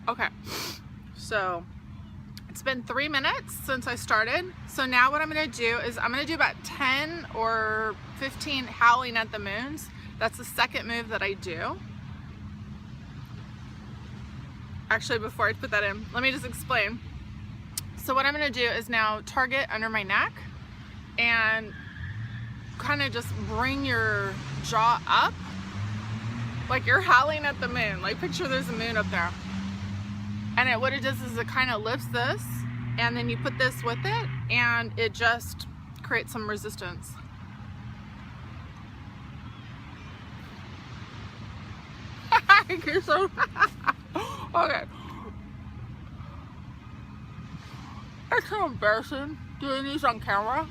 Okay, so it's been 3 minutes since I started. So now what I'm gonna do is I'm gonna do about 10 or 15 howling at the moons. That's the second move that I do. Actually, before I put that in, let me just explain. So what I'm gonna do is now target under my neck and kind of just bring your jaw up like you're howling at the moon. Like picture there's a moon up there. And what it does is it kind of lifts this, and then you put this with it, and it just creates some resistance. Okay, so okay. It's so embarrassing doing these on camera.